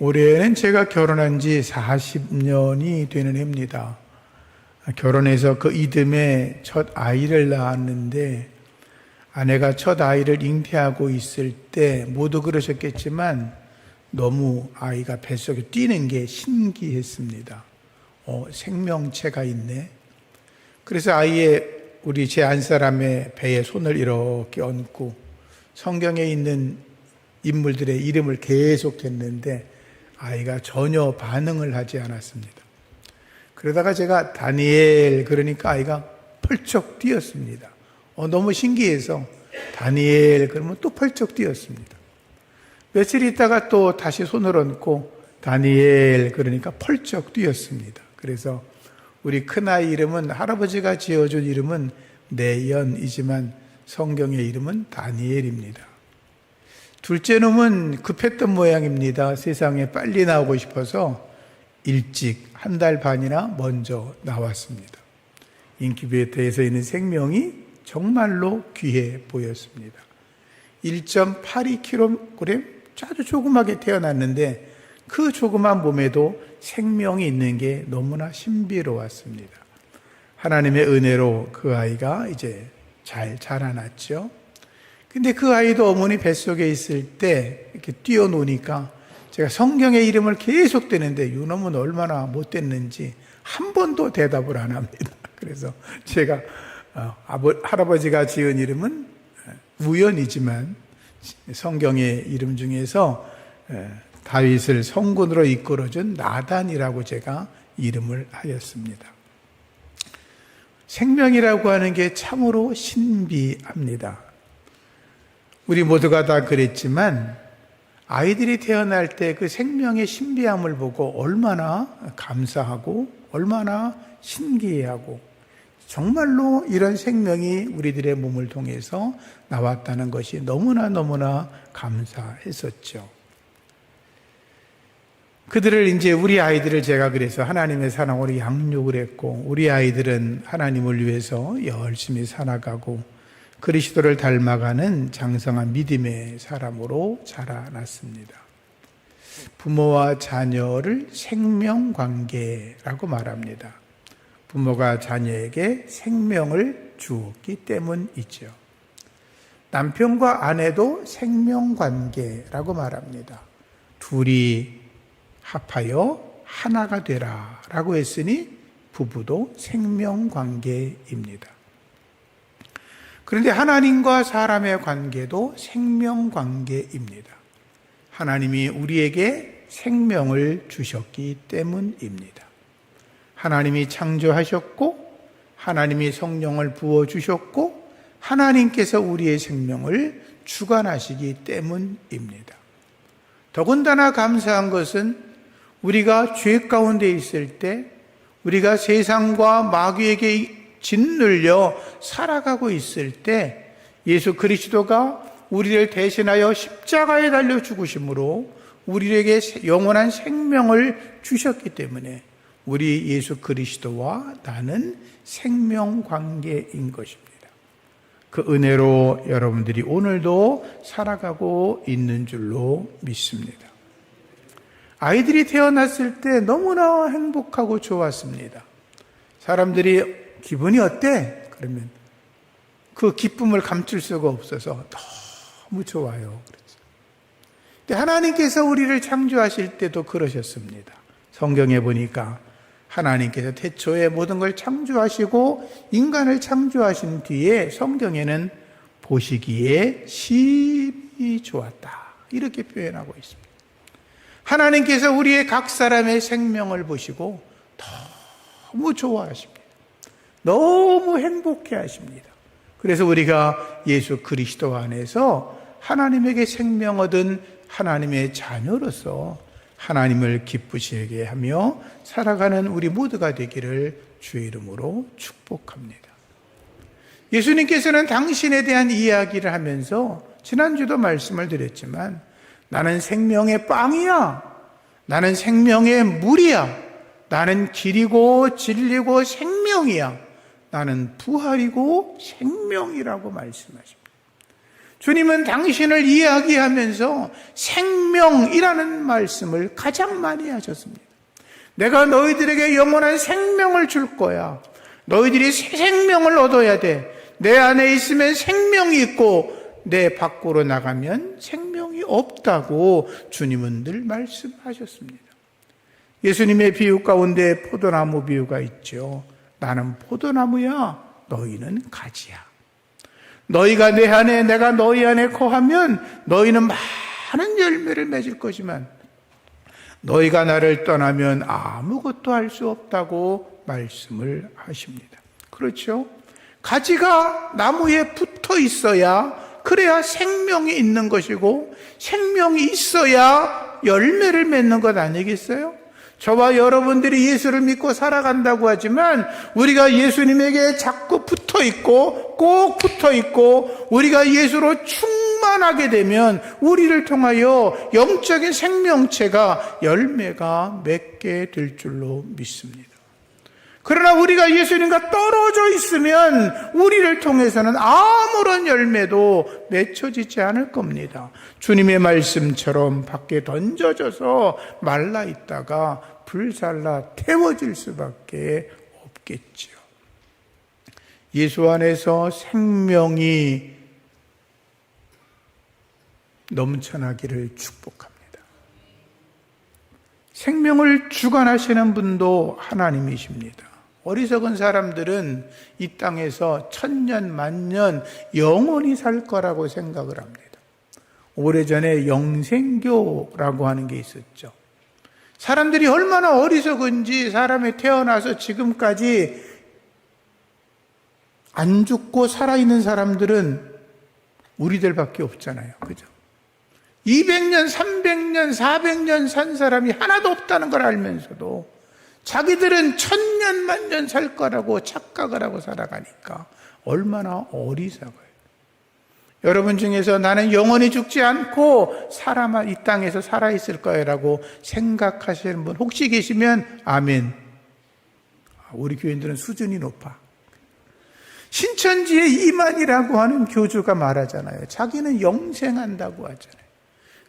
올해는 제가 결혼한 지 40년이 되는 해입니다. 결혼해서 그 이듬해 첫 아이를 낳았는데, 아내가 첫 아이를 잉태하고 있을 때 모두 그러셨겠지만 너무 아이가 뱃속에 뛰는 게 신기했습니다. 생명체가 있네. 그래서 우리 제 안사람의 배에 손을 이렇게 얹고 성경에 있는 인물들의 이름을 계속 했는데 아이가 전혀 반응을 하지 않았습니다. 그러다가 제가 다니엘 그러니까 아이가 펄쩍 뛰었습니다. 너무 신기해서 다니엘 그러면 또 펄쩍 뛰었습니다. 며칠 있다가 또 다시 손을 얹고 다니엘 그러니까 펄쩍 뛰었습니다. 그래서 우리 큰아이 이름은 할아버지가 지어준 이름은 내연이지만 성경의 이름은 다니엘입니다. 둘째 놈은 급했던 모양입니다. 세상에 빨리 나오고 싶어서 일찍 1달 반이나 먼저 나왔습니다. 인큐베이터에서 있는 생명이 정말로 귀해 보였습니다. 1.82kg 아주 조그맣게 태어났는데 그 조그만 몸에도 생명이 있는 게 너무나 신비로웠습니다. 하나님의 은혜로 그 아이가 이제 잘 자라났죠. 근데 그 아이도 어머니 뱃속에 있을 때 이렇게 뛰어노니까 제가 성경의 이름을 계속 대는데 이놈은 얼마나 못됐는지 한 번도 대답을 안 합니다. 그래서 제가 할아버지가 지은 이름은 우연이지만 성경의 이름 중에서 다윗을 성군으로 이끌어준 나단이라고 제가 이름을 하였습니다. 생명이라고 하는 게 참으로 신비합니다. 우리 모두가 다 그랬지만 아이들이 태어날 때 그 생명의 신비함을 보고 얼마나 감사하고 얼마나 신기해하고 정말로 이런 생명이 우리들의 몸을 통해서 나왔다는 것이 너무나 감사했었죠. 우리 아이들을 제가 그래서 하나님의 사랑으로 양육을 했고, 우리 아이들은 하나님을 위해서 열심히 살아가고 그리스도를 닮아가는 장성한 믿음의 사람으로 자라났습니다. 부모와 자녀를 생명관계라고 말합니다. 부모가 자녀에게 생명을 주었기 때문이죠. 남편과 아내도 생명관계라고 말합니다. 둘이 합하여 하나가 되라 라고 했으니 부부도 생명관계입니다. 그런데 하나님과 사람의 관계도 생명관계입니다. 하나님이 우리에게 생명을 주셨기 때문입니다. 하나님이 창조하셨고 하나님이 성령을 부어주셨고 하나님께서 우리의 생명을 주관하시기 때문입니다. 더군다나 감사한 것은 우리가 죄 가운데 있을 때 우리가 세상과 마귀에게 짓눌려 살아가고 있을 때 예수 그리스도가 우리를 대신하여 십자가에 달려 죽으심으로 우리에게 영원한 생명을 주셨기 때문에 우리 예수 그리스도와 나는 생명관계인 것입니다. 그 은혜로 여러분들이 오늘도 살아가고 있는 줄로 믿습니다. 아이들이 태어났을 때 너무나 행복하고 좋았습니다. 사람들이 기분이 어때? 그러면 그 기쁨을 감출 수가 없어서 너무 좋아요. 근데 하나님께서 우리를 창조하실 때도 그러셨습니다. 성경에 보니까 하나님께서 태초에 모든 걸 창조하시고 인간을 창조하신 뒤에 성경에는 보시기에 심히 좋았다 이렇게 표현하고 있습니다. 하나님께서 우리의 각 사람의 생명을 보시고 너무 좋아하십니다. 너무 행복해 하십니다. 그래서 우리가 예수 그리스도 안에서 하나님에게 생명 얻은 하나님의 자녀로서 하나님을 기쁘시게 하며 살아가는 우리 모두가 되기를 주의 이름으로 축복합니다. 예수님께서는 당신에 대한 이야기를 하면서 지난주도 말씀을 드렸지만 나는 생명의 빵이야. 나는 생명의 물이야. 나는 길이고 진리고 생명이야. 나는 부활이고 생명이라고 말씀하십니다. 주님은 당신을 이야기하면서 생명이라는 말씀을 가장 많이 하셨습니다. 내가 너희들에게 영원한 생명을 줄 거야. 너희들이 새 생명을 얻어야 돼. 내 안에 있으면 생명이 있고 내 밖으로 나가면 생명이 없다고 주님은 늘 말씀하셨습니다. 예수님의 비유 가운데 포도나무 비유가 있죠. 나는 포도나무야, 너희는 가지야. 너희가 내 안에, 내가 너희 안에 거하면 너희는 많은 열매를 맺을 것이지만 너희가 나를 떠나면 아무것도 할 수 없다고 말씀을 하십니다. 그렇죠? 가지가 나무에 붙어 있어야, 그래야 생명이 있는 것이고 생명이 있어야 열매를 맺는 것 아니겠어요? 저와 여러분들이 예수를 믿고 살아간다고 하지만 우리가 예수님에게 자꾸 붙어 있고 꼭 붙어 있고 우리가 예수로 충만하게 되면 우리를 통하여 영적인 생명체가 열매가 맺게 될 줄로 믿습니다. 그러나 우리가 예수님과 떨어져 있으면 우리를 통해서는 아무런 열매도 맺혀지지 않을 겁니다. 주님의 말씀처럼 밖에 던져져서 말라 있다가 불살라 태워질 수밖에 없겠지요. 예수 안에서 생명이 넘쳐나기를 축복합니다. 생명을 주관하시는 분도 하나님이십니다. 어리석은 사람들은 이 땅에서 천년 만년 영원히 살 거라고 생각을 합니다. 오래전에 영생교라고 하는 게 있었죠. 사람들이 얼마나 어리석은지 사람이 태어나서 지금까지 안 죽고 살아있는 사람들은 우리들밖에 없잖아요. 그죠? 200년, 300년, 400년 산 사람이 하나도 없다는 걸 알면서도 자기들은 천년 만년 살 거라고 착각을 하고 살아가니까 얼마나 어리석어요. 여러분 중에서 나는 영원히 죽지 않고 이 땅에서 살아있을 거라고 생각하시는 분 혹시 계시면 아멘. 우리 교인들은 수준이 높아. 신천지의 이만이라고 하는 교주가 말하잖아요. 자기는 영생한다고 하잖아요.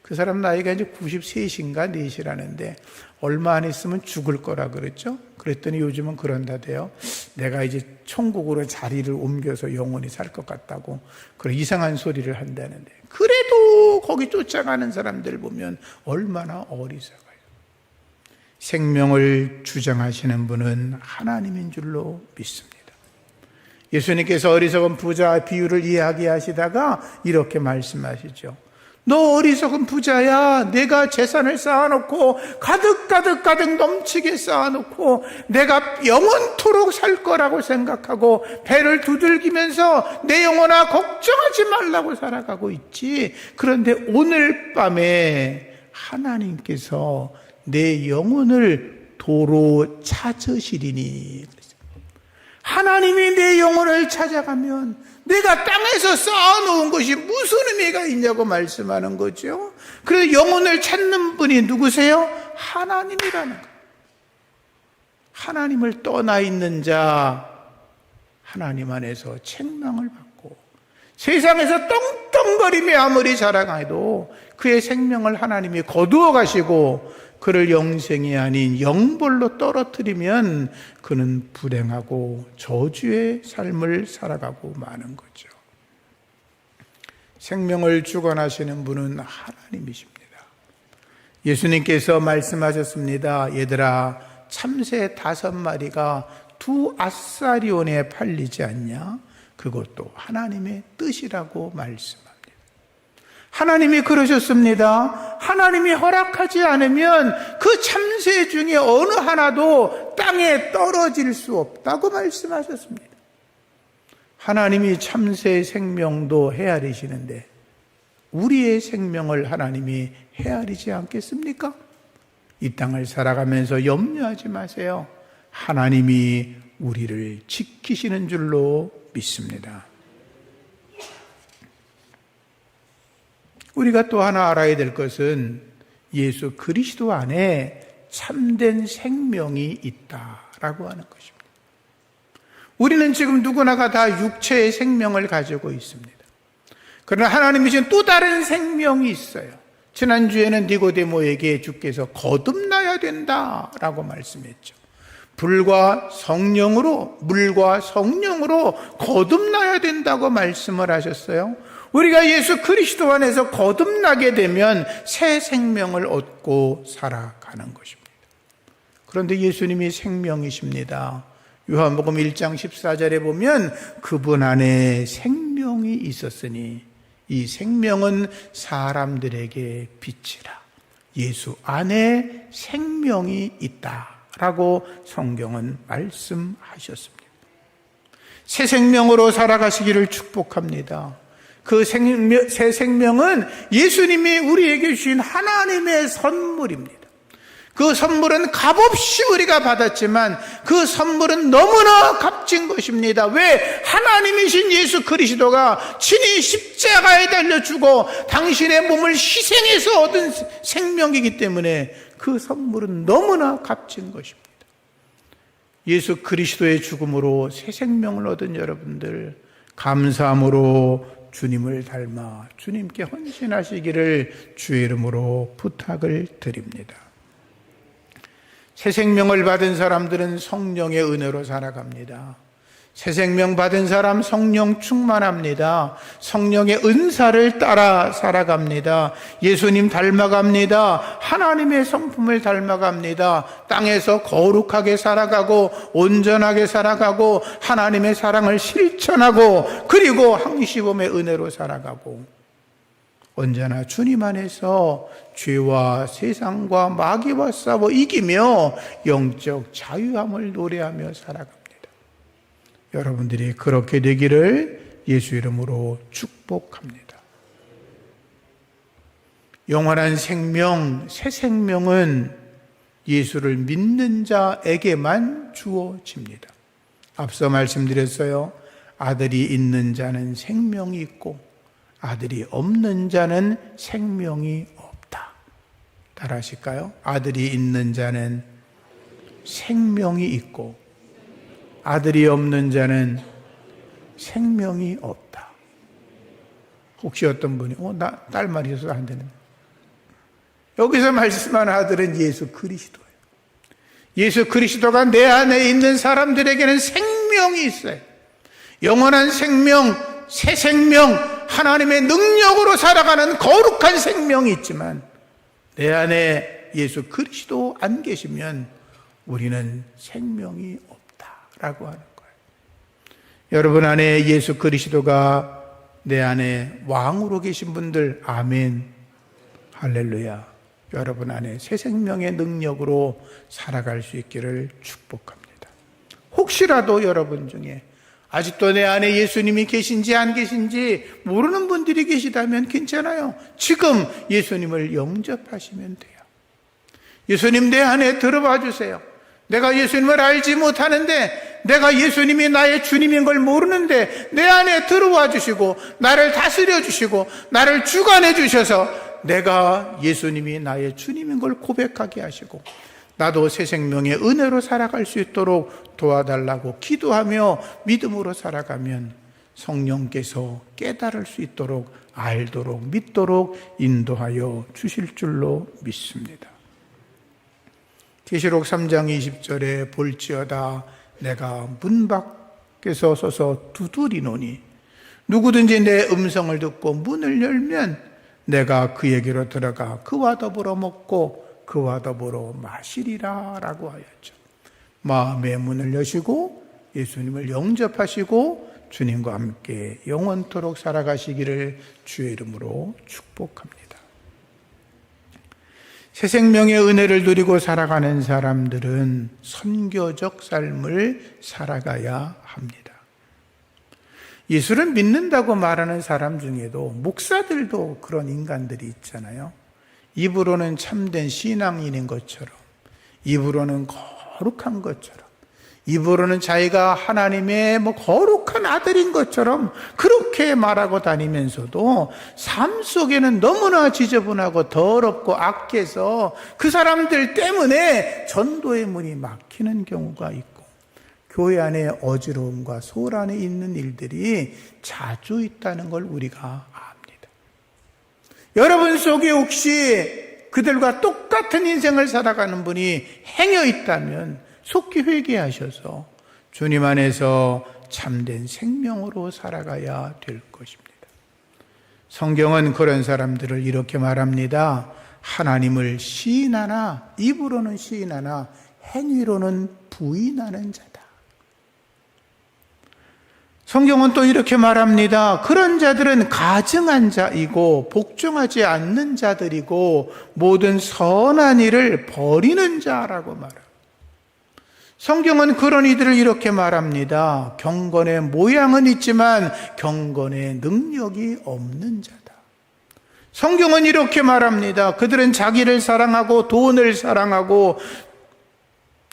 그 사람 나이가 이제 93인가 4시라는데 얼마 안 있으면 죽을 거라 그랬죠. 그랬더니 요즘은 그런다대요. 내가 이제 천국으로 자리를 옮겨서 영원히 살 것 같다고 그런 이상한 소리를 한다는데, 그래도 거기 쫓아가는 사람들 보면 얼마나 어리석어요. 생명을 주장하시는 분은 하나님인 줄로 믿습니다. 예수님께서 어리석은 부자 비유를 이야기하시다가 이렇게 말씀하시죠. 너 어리석은 부자야. 내가 재산을 쌓아놓고 가득 넘치게 쌓아놓고 내가 영원토록 살 거라고 생각하고 배를 두들기면서 내 영혼아 걱정하지 말라고 살아가고 있지. 그런데 오늘 밤에 하나님께서 내 영혼을 도로 찾으시리니. 하나님이 내 영혼을 찾아가면 내가 땅에서 쌓아놓은 것이 무슨 의미가 있냐고 말씀하는 거죠. 그래서 영혼을 찾는 분이 누구세요? 하나님이라는 거예요. 하나님을 떠나 있는 자, 하나님 안에서 책망을 받고 세상에서 떵떵거리며 아무리 자랑해도 그의 생명을 하나님이 거두어 가시고 그를 영생이 아닌 영벌로 떨어뜨리면 그는 불행하고 저주의 삶을 살아가고 마는 거죠. 생명을 주관하시는 분은 하나님이십니다. 예수님께서 말씀하셨습니다. 얘들아, 참새 5마리가 2아사리온에 팔리지 않냐? 그것도 하나님의 뜻이라고 말씀합니다. 하나님이 그러셨습니다. 하나님이 허락하지 않으면 그 참새 중에 어느 하나도 땅에 떨어질 수 없다고 말씀하셨습니다. 하나님이 참새의 생명도 헤아리시는데 우리의 생명을 하나님이 헤아리지 않겠습니까? 이 땅을 살아가면서 염려하지 마세요. 하나님이 우리를 지키시는 줄로 믿습니다. 우리가 또 하나 알아야 될 것은 예수 그리스도 안에 참된 생명이 있다라고 하는 것입니다. 우리는 지금 누구나가 다 육체의 생명을 가지고 있습니다. 그러나 하나님이 주신 또 다른 생명이 있어요. 지난주에는 니고데모에게 주께서 거듭나야 된다라고 말씀했죠. 물과 성령으로 거듭나야 된다고 말씀을 하셨어요. 우리가 예수 그리스도 안에서 거듭나게 되면 새 생명을 얻고 살아가는 것입니다. 그런데 예수님이 생명이십니다. 요한복음 1장 14절에 보면 그분 안에 생명이 있었으니 이 생명은 사람들에게 빛이라. 예수 안에 생명이 있다라고 성경은 말씀하셨습니다. 새 생명으로 살아가시기를 축복합니다. 그 새 생명은 예수님이 우리에게 주신 하나님의 선물입니다. 그 선물은 값없이 우리가 받았지만 그 선물은 너무나 값진 것입니다. 왜? 하나님이신 예수 그리스도가 친히 십자가에 달려 죽어 당신의 몸을 희생해서 얻은 생명이기 때문에 그 선물은 너무나 값진 것입니다. 예수 그리스도의 죽음으로 새 생명을 얻은 여러분들, 감사함으로 주님을 닮아 주님께 헌신하시기를 주의 이름으로 부탁을 드립니다. 새 생명을 받은 사람들은 성령의 은혜로 살아갑니다. 새 생명 받은 사람 성령 충만합니다. 성령의 은사를 따라 살아갑니다. 예수님 닮아갑니다. 하나님의 성품을 닮아갑니다. 땅에서 거룩하게 살아가고 온전하게 살아가고 하나님의 사랑을 실천하고 그리고 항시범의 은혜로 살아가고 언제나 주님 안에서 죄와 세상과 마귀와 싸워 이기며 영적 자유함을 노래하며 살아갑니다. 여러분들이 그렇게 되기를 예수 이름으로 축복합니다. 영원한 생명, 새 생명은 예수를 믿는 자에게만 주어집니다. 앞서 말씀드렸어요. 아들이 있는 자는 생명이 있고 아들이 없는 자는 생명이 없다. 따라하실까요? 아들이 있는 자는 생명이 있고 아들이 없는 자는 생명이 없다. 혹시 어떤 분이 나 딸 말이 있어서 안 되는, 여기서 말씀하는 아들은 예수 그리스도예요. 예수 그리스도가 내 안에 있는 사람들에게는 생명이 있어요. 영원한 생명, 새 생명, 하나님의 능력으로 살아가는 거룩한 생명이 있지만 내 안에 예수 그리스도 안 계시면 우리는 생명이 없다라고 하는 거예요. 여러분 안에 예수 그리스도가 내 안에 왕으로 계신 분들, 아멘, 할렐루야. 여러분 안에 새 생명의 능력으로 살아갈 수 있기를 축복합니다. 혹시라도 여러분 중에 아직도 내 안에 예수님이 계신지 안 계신지 모르는 분들이 계시다면 괜찮아요. 지금 예수님을 영접하시면 돼요. 예수님 내 안에 들어와 주세요. 내가 예수님을 알지 못하는데, 내가 예수님이 나의 주님인 걸 모르는데 내 안에 들어와 주시고 나를 다스려 주시고 나를 주관해 주셔서 내가 예수님이 나의 주님인 걸 고백하게 하시고 나도 새 생명의 은혜로 살아갈 수 있도록 도와달라고 기도하며 믿음으로 살아가면 성령께서 깨달을 수 있도록, 알도록, 믿도록 인도하여 주실 줄로 믿습니다. 계시록 3장 20절에 볼지어다 내가 문 밖에서 서서 두드리노니 누구든지 내 음성을 듣고 문을 열면 내가 그에게로 들어가 그와 더불어 먹고 그와 더불어 마시리라 라고 하였죠. 마음의 문을 여시고 예수님을 영접하시고 주님과 함께 영원토록 살아가시기를 주의 이름으로 축복합니다. 새 생명의 은혜를 누리고 살아가는 사람들은 선교적 삶을 살아가야 합니다. 예수를 믿는다고 말하는 사람 중에도 목사들도 그런 인간들이 있잖아요. 입으로는 참된 신앙인인 것처럼, 입으로는 거룩한 것처럼, 입으로는 자기가 하나님의 거룩한 아들인 것처럼 그렇게 말하고 다니면서도 삶 속에는 너무나 지저분하고 더럽고 악해서 그 사람들 때문에 전도의 문이 막히는 경우가 있고 교회 안에 어지러움과 소란이 있는 일들이 자주 있다는 걸 우리가 압니다. 여러분 속에 혹시 그들과 똑같은 인생을 살아가는 분이 행여 있다면 속히 회개하셔서 주님 안에서 참된 생명으로 살아가야 될 것입니다. 성경은 그런 사람들을 이렇게 말합니다. 하나님을 시인하나, 입으로는 시인하나 행위로는 부인하는 자다. 성경은 또 이렇게 말합니다. 그런 자들은 가증한 자이고 복종하지 않는 자들이고 모든 선한 일을 버리는 자라고 말합니다. 성경은 그런 이들을 이렇게 말합니다. 경건의 모양은 있지만 경건의 능력이 없는 자다. 성경은 이렇게 말합니다. 그들은 자기를 사랑하고 돈을 사랑하고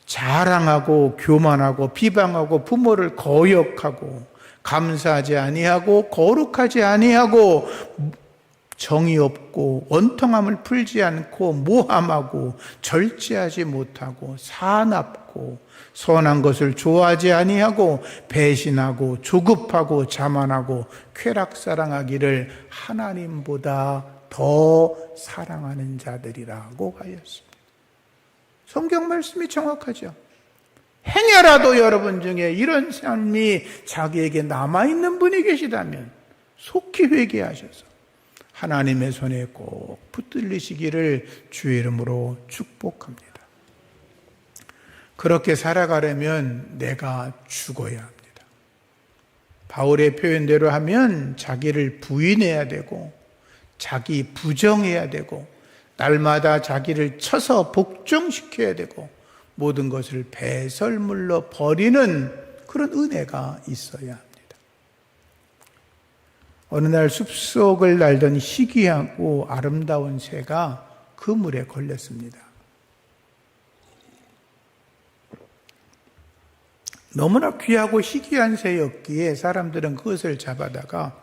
자랑하고 교만하고 비방하고 부모를 거역하고 감사하지 아니하고 거룩하지 아니하고 정이 없고 원통함을 풀지 않고 모함하고 절제하지 못하고 사납고 선한 것을 좋아하지 아니하고 배신하고 조급하고 자만하고 쾌락사랑하기를 하나님보다 더 사랑하는 자들이라고 하였습니다. 성경 말씀이 정확하죠. 행여라도 여러분 중에 이런 삶이 자기에게 남아있는 분이 계시다면 속히 회개하셔서 하나님의 손에 꼭 붙들리시기를 주의 이름으로 축복합니다. 그렇게 살아가려면 내가 죽어야 합니다. 바울의 표현대로 하면 자기를 부인해야 되고 자기 부정해야 되고 날마다 자기를 쳐서 복종시켜야 되고 모든 것을 배설물로 버리는 그런 은혜가 있어야 합니다. 어느 날 숲속을 날던 희귀하고 아름다운 새가 그물에 걸렸습니다. 너무나 귀하고 희귀한 새였기에 사람들은 그것을 잡아다가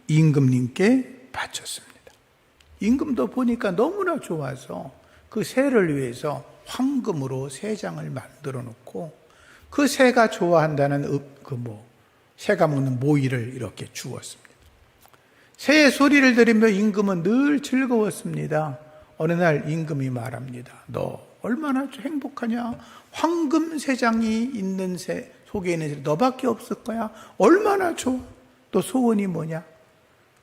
임금님께 바쳤습니다. 임금도 보니까 너무나 좋아서 그 새를 위해서 황금으로 새장을 만들어 놓고 그 새가 좋아한다는 새가 먹는 모이를 이렇게 주었습니다. 새의 소리를 들으며 임금은 늘 즐거웠습니다. 어느 날 임금이 말합니다. 너 얼마나 행복하냐? 황금 새장이 있는 새 속에 있는 새 너밖에 없을 거야. 얼마나 좋아? 또 소원이 뭐냐?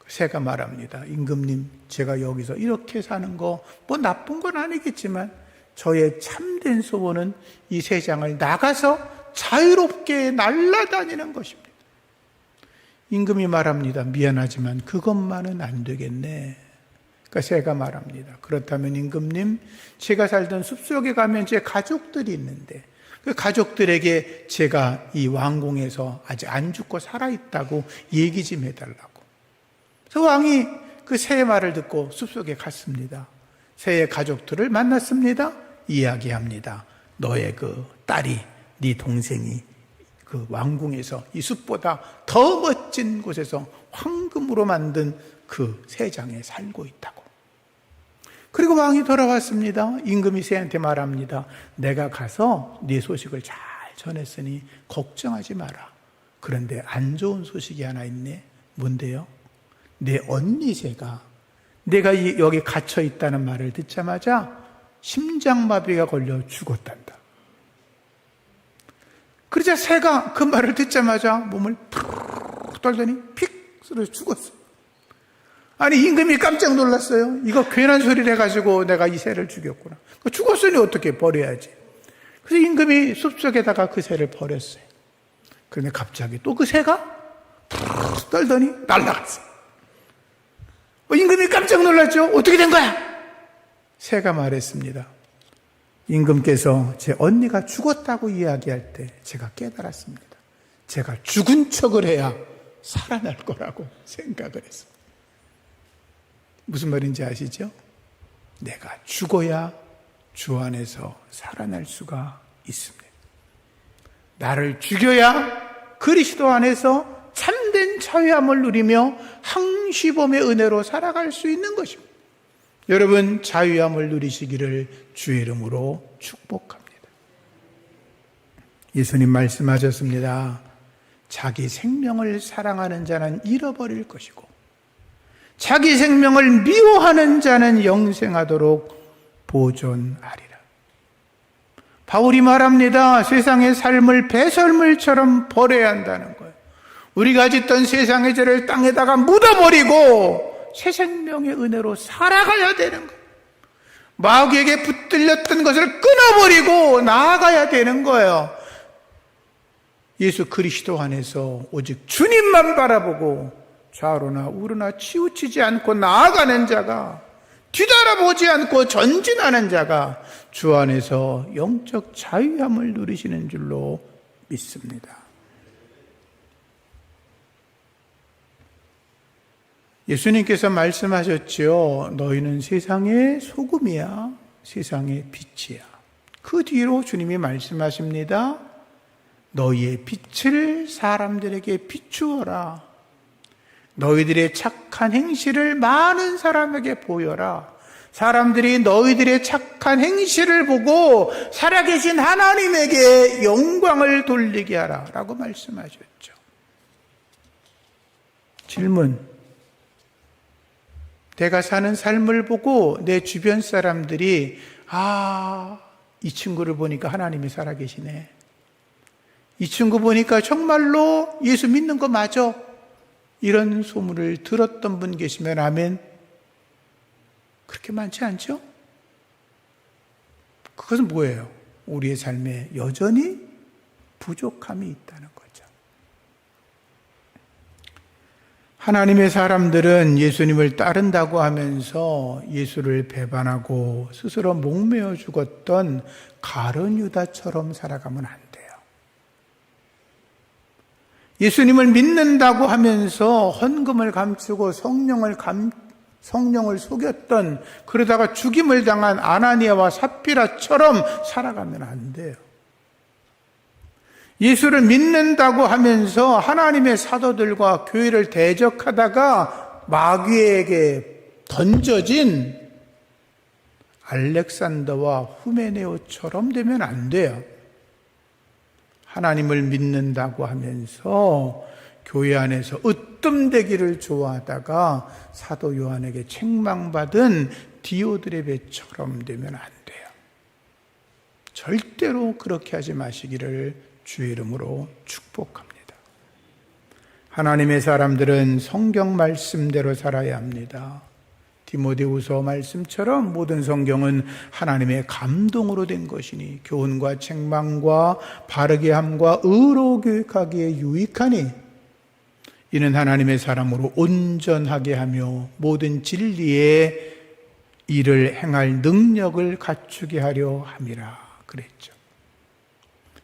새가 말합니다. 임금님, 제가 여기서 이렇게 사는 거 뭐 나쁜 건 아니겠지만 저의 참된 소원은 이 새장을 나가서 자유롭게 날아다니는 것입니다. 임금이 말합니다. 미안하지만 그것만은 안 되겠네. 그러니까 새가 말합니다. 그렇다면 임금님, 제가 살던 숲속에 가면 제 가족들이 있는데 그 가족들에게 제가 이 왕궁에서 아직 안 죽고 살아있다고 얘기 좀 해달라고. 그래서 왕이 그 새의 말을 듣고 숲속에 갔습니다. 새의 가족들을 만났습니다. 이야기합니다. 너의 그 딸이, 네 동생이 그 왕궁에서 이 숲보다 더 멋진 곳에서 황금으로 만든 그 새장에 살고 있다고. 그리고 왕이 돌아왔습니다. 임금이 새한테 말합니다. 내가 가서 네 소식을 잘 전했으니 걱정하지 마라. 그런데 안 좋은 소식이 하나 있네. 뭔데요? 내 언니 새가 내가 여기 갇혀 있다는 말을 듣자마자 심장마비가 걸려 죽었단다. 그러자 새가 그 말을 듣자마자 몸을 푹 떨더니 픽 쓰러져 죽었어. 아니, 임금이 깜짝 놀랐어요. 이거 괜한 소리를 해가지고 내가 이 새를 죽였구나. 죽었으니 어떻게 버려야지. 그래서 임금이 숲속에다가 그 새를 버렸어요. 그런데 갑자기 또 그 새가 푹 떨더니 날아갔어요. 임금이 깜짝 놀랐죠. 어떻게 된 거야? 새가 말했습니다. 임금께서 제 언니가 죽었다고 이야기할 때 제가 깨달았습니다. 제가 죽은 척을 해야 살아날 거라고 생각을 했습니다. 무슨 말인지 아시죠? 내가 죽어야 주 안에서 살아날 수가 있습니다. 나를 죽여야 그리스도 안에서 참된 자유함을 누리며 항시범의 은혜로 살아갈 수 있는 것입니다. 여러분, 자유함을 누리시기를 주의 이름으로 축복합니다. 예수님 말씀하셨습니다. 자기 생명을 사랑하는 자는 잃어버릴 것이고 자기 생명을 미워하는 자는 영생하도록 보존하리라. 바울이 말합니다. 세상의 삶을 배설물처럼 버려야 한다는 거예요. 우리가 짓던 세상의 죄를 땅에다가 묻어버리고 새 생명의 은혜로 살아가야 되는 거예요. 마귀에게 붙들렸던 것을 끊어버리고 나아가야 되는 거예요. 예수 그리스도 안에서 오직 주님만 바라보고 좌로나 우로나 치우치지 않고 나아가는 자가, 뒤돌아보지 않고 전진하는 자가 주 안에서 영적 자유함을 누리시는 줄로 믿습니다. 예수님께서 말씀하셨죠. 너희는 세상의 소금이야, 세상의 빛이야. 그 뒤로 주님이 말씀하십니다. 너희의 빛을 사람들에게 비추어라. 너희들의 착한 행실을 많은 사람에게 보여라. 사람들이 너희들의 착한 행실을 보고 살아계신 하나님에게 영광을 돌리게 하라 라고 말씀하셨죠. 질문. 내가 사는 삶을 보고 내 주변 사람들이 이 친구를 보니까 하나님이 살아계시네, 이 친구 보니까 정말로 예수 믿는 거 맞아, 이런 소문을 들었던 분 계시면 아멘. 그렇게 많지 않죠? 그것은 뭐예요? 우리의 삶에 여전히 부족함이 있다는 거죠. 하나님의 사람들은 예수님을 따른다고 하면서 예수를 배반하고 스스로 목매어 죽었던 가룟 유다처럼 살아가면 안 돼요. 예수님을 믿는다고 하면서 헌금을 감추고 성령을 속였던, 그러다가 죽임을 당한 아나니아와 삽비라처럼 살아가면 안 돼요. 예수를 믿는다고 하면서 하나님의 사도들과 교회를 대적하다가 마귀에게 던져진 알렉산더와 후메네오처럼 되면 안 돼요. 하나님을 믿는다고 하면서 교회 안에서 으뜸되기를 좋아하다가 사도 요한에게 책망받은 디오드레베처럼 되면 안 돼요. 절대로 그렇게 하지 마시기를 주의 이름으로 축복합니다. 하나님의 사람들은 성경 말씀대로 살아야 합니다. 디모데후서 말씀처럼 모든 성경은 하나님의 감동으로 된 것이니 교훈과 책망과 바르게 함과 의로 교육하기에 유익하니 이는 하나님의 사람으로 온전하게 하며 모든 진리의 일을 행할 능력을 갖추게 하려 함이라 그랬죠.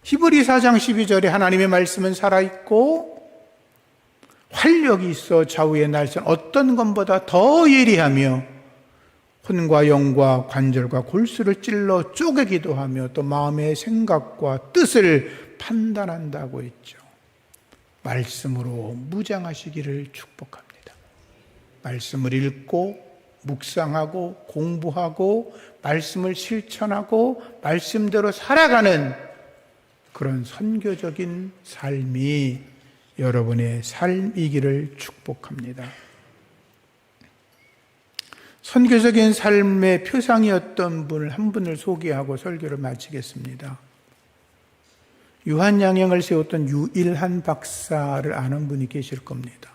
히브리 4장 12절에 하나님의 말씀은 살아있고 활력이 있어 좌우의 날선 어떤 것보다 더 예리하며 혼과 영과 관절과 골수를 찔러 쪼개기도 하며 또 마음의 생각과 뜻을 판단한다고 했죠. 말씀으로 무장하시기를 축복합니다. 말씀을 읽고 묵상하고 공부하고 말씀을 실천하고 말씀대로 살아가는 그런 선교적인 삶이 여러분의 삶이기를 축복합니다. 선교적인 삶의 표상이었던 분을 한 분을 소개하고 설교를 마치겠습니다. 유한양행을 세웠던 유일한 박사를 아는 분이 계실 겁니다.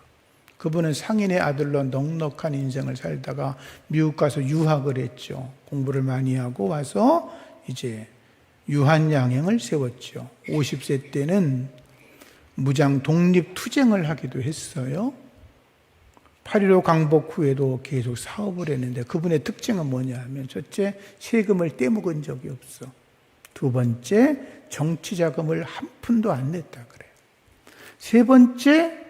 그분은 상인의 아들로 넉넉한 인생을 살다가 미국 가서 유학을 했죠. 공부를 많이 하고 와서 이제 유한양행을 세웠죠. 50세 때는 무장 독립투쟁을 하기도 했어요. 8.15 강복 후에도 계속 사업을 했는데 그분의 특징은 뭐냐 하면 첫째, 세금을 떼먹은 적이 없어. 두 번째, 정치 자금을 한 푼도 안 냈다 그래요. 세 번째,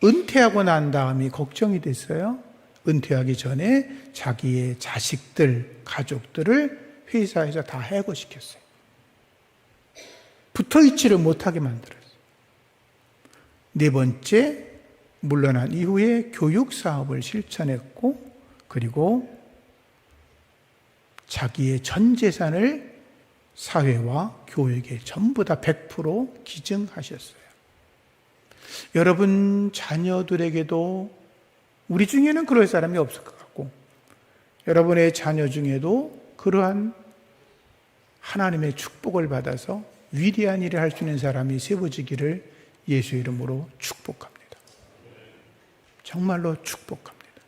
은퇴하고 난 다음이 걱정이 됐어요. 은퇴하기 전에 자기의 자식들, 가족들을 회사에서 다 해고시켰어요. 붙어있지를 못하게 만들었어요. 네 번째, 물러난 이후에 교육 사업을 실천했고, 그리고 자기의 전 재산을 사회와 교육에 전부 다 100% 기증하셨어요. 여러분 자녀들에게도 우리 중에는 그럴 사람이 없을 것 같고, 여러분의 자녀 중에도 그러한 하나님의 축복을 받아서 위대한 일을 할 수 있는 사람이 세워지기를 예수 이름으로 축복합니다. 정말로 축복합니다.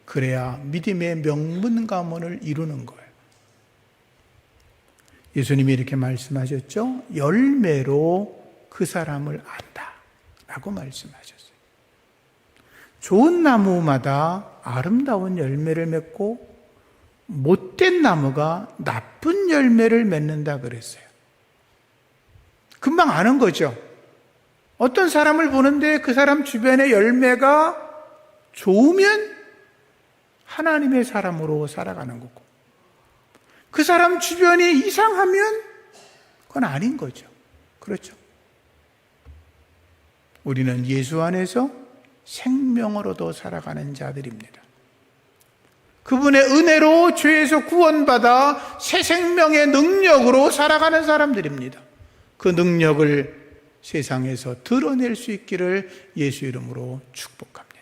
그래야 믿음의 명문 가문을 이루는 거예요. 예수님이 이렇게 말씀하셨죠. 열매로 그 사람을 안다 라고 말씀하셨어요. 좋은 나무마다 아름다운 열매를 맺고 못된 나무가 나쁜 열매를 맺는다 그랬어요. 금방 아는 거죠. 어떤 사람을 보는데 그 사람 주변의 열매가 좋으면 하나님의 사람으로 살아가는 거고, 그 사람 주변이 이상하면 그건 아닌 거죠. 그렇죠? 우리는 예수 안에서 생명으로도 살아가는 자들입니다. 그분의 은혜로 죄에서 구원받아 새 생명의 능력으로 살아가는 사람들입니다. 그 능력을 세상에서 드러낼 수 있기를 예수 이름으로 축복합니다.